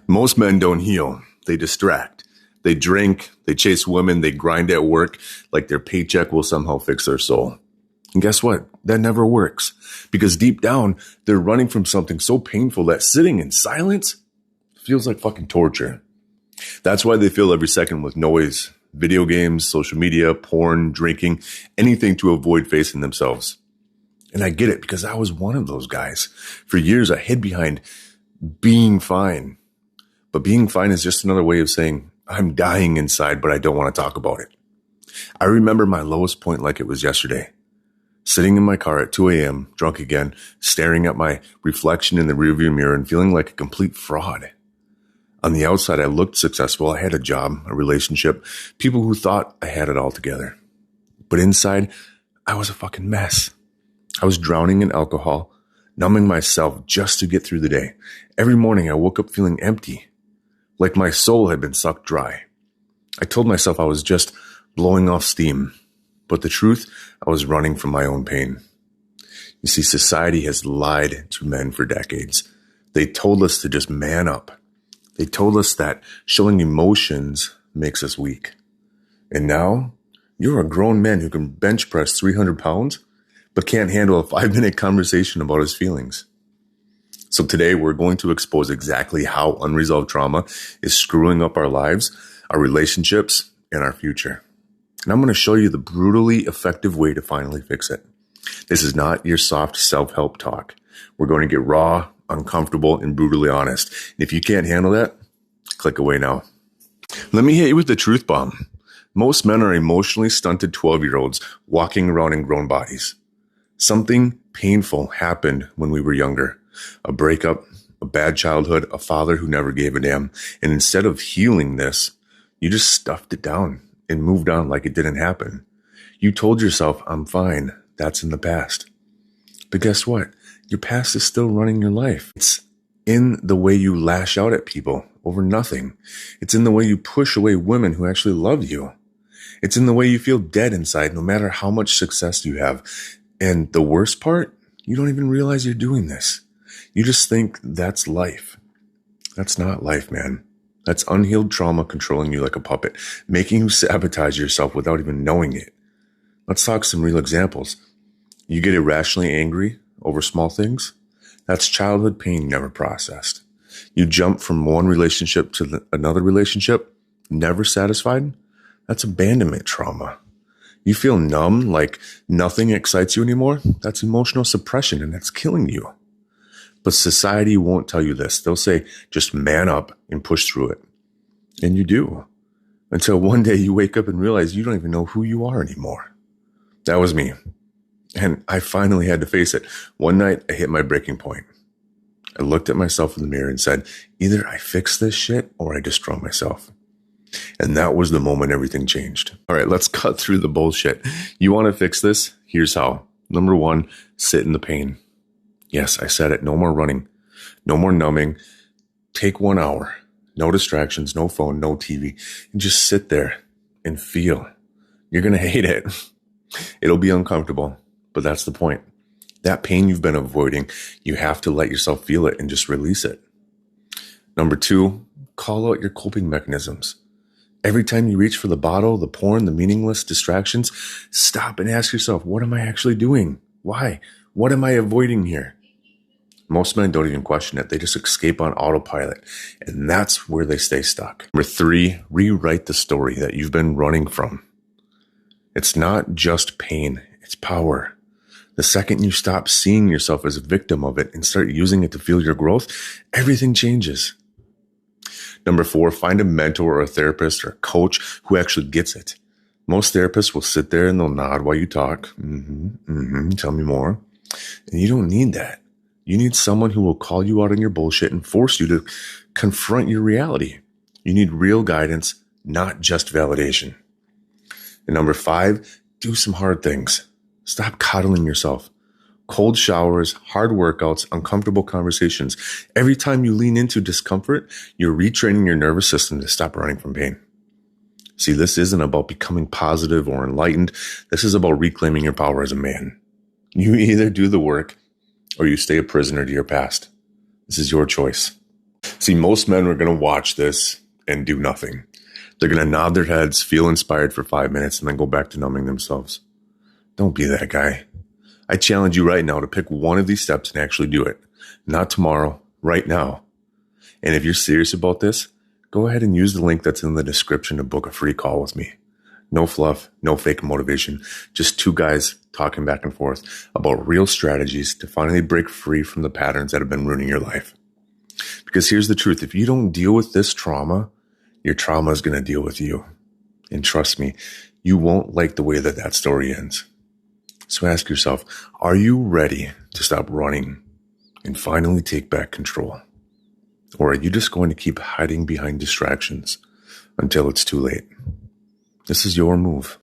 Most men don't heal. They distract. They drink, they chase women, they grind at work like their paycheck will somehow fix their soul. And guess what? That never works. Because deep down, they're running from something so painful that sitting in silence feels like fucking torture. That's why they fill every second with noise, video games, social media, porn, drinking, anything to avoid facing themselves. And I get it because I was one of those guys. For years, I hid behind being fine. But being fine is just another way of saying, I'm dying inside, but I don't want to talk about it. I remember my lowest point like it was yesterday. Sitting in my car at 2 a.m., drunk again, staring at my reflection in the rearview mirror and feeling like a complete fraud. On the outside, I looked successful. I had a job, a relationship, people who thought I had it all together. But inside, I was a fucking mess. I was drowning in alcohol, numbing myself just to get through the day. Every morning, I woke up feeling empty, like my soul had been sucked dry. I told myself I was just blowing off steam, but the truth, I was running from my own pain. You see, society has lied to men for decades. They told us to just man up. They told us that showing emotions makes us weak. And now, you're a grown man who can bench press 300 pounds, but can't handle a 5-minute conversation about his feelings. So today we're going to expose exactly how unresolved trauma is screwing up our lives, our relationships, and our future. And I'm going to show you the brutally effective way to finally fix it. This is not your soft self-help talk. We're going to get raw, uncomfortable, and brutally honest. And if you can't handle that, click away now. Let me hit you with the truth bomb. Most men are emotionally stunted 12-year-olds walking around in grown bodies. Something painful happened when we were younger. A breakup, a bad childhood, a father who never gave a damn. And instead of healing this, you just stuffed it down and moved on like it didn't happen. You told yourself, I'm fine. That's in the past. But guess what? Your past is still running your life. It's in the way you lash out at people over nothing. It's in the way you push away women who actually love you. It's in the way you feel dead inside no matter how much success you have. And the worst part, you don't even realize you're doing this. You just think that's life. That's not life, man. That's unhealed trauma controlling you like a puppet, making you sabotage yourself without even knowing it. Let's talk some real examples. You get irrationally angry over small things. That's childhood pain never processed. You jump from one relationship to another relationship, never satisfied. That's abandonment trauma. You feel numb, like nothing excites you anymore. That's emotional suppression, and that's killing you. But society won't tell you this. They'll say, just man up and push through it. And you do. Until one day you wake up and realize you don't even know who you are anymore. That was me. And I finally had to face it. One night I hit my breaking point. I looked at myself in the mirror and said, either I fix this shit or I destroy myself. And that was the moment everything changed. All right, let's cut through the bullshit. You want to fix this? Here's how. Number 1, sit in the pain. Yes, I said it. No more running. No more numbing. Take 1 hour. No distractions, no phone, no TV. And just sit there and feel. You're going to hate it. It'll be uncomfortable, but that's the point. That pain you've been avoiding, you have to let yourself feel it and just release it. Number 2, call out your coping mechanisms. Every time you reach for the bottle, the porn, the meaningless distractions, stop and ask yourself, what am I actually doing? Why? What am I avoiding here? Most men don't even question it. They just escape on autopilot. And that's where they stay stuck. Number 3, rewrite the story that you've been running from. It's not just pain. It's power. The second you stop seeing yourself as a victim of it and start using it to fuel your growth, everything changes. Number 4, find a mentor or a therapist or a coach who actually gets it. Most therapists will sit there and they'll nod while you talk. Tell me more. And you don't need that. You need someone who will call you out on your bullshit and force you to confront your reality. You need real guidance, not just validation. And number 5, do some hard things. Stop coddling yourself. Cold showers, hard workouts, uncomfortable conversations. Every time you lean into discomfort, you're retraining your nervous system to stop running from pain. See, this isn't about becoming positive or enlightened. This is about reclaiming your power as a man. You either do the work or you stay a prisoner to your past. This is your choice. See, most men are going to watch this and do nothing. They're going to nod their heads, feel inspired for 5 minutes, and then go back to numbing themselves. Don't be that guy. I challenge you right now to pick one of these steps and actually do it. Not tomorrow, right now. And if you're serious about this, go ahead and use the link that's in the description to book a free call with me. No fluff, no fake motivation, just two guys talking back and forth about real strategies to finally break free from the patterns that have been ruining your life. Because here's the truth. If you don't deal with this trauma, your trauma is going to deal with you. And trust me, you won't like the way that story ends. So ask yourself, are you ready to stop running and finally take back control? Or are you just going to keep hiding behind distractions until it's too late? This is your move.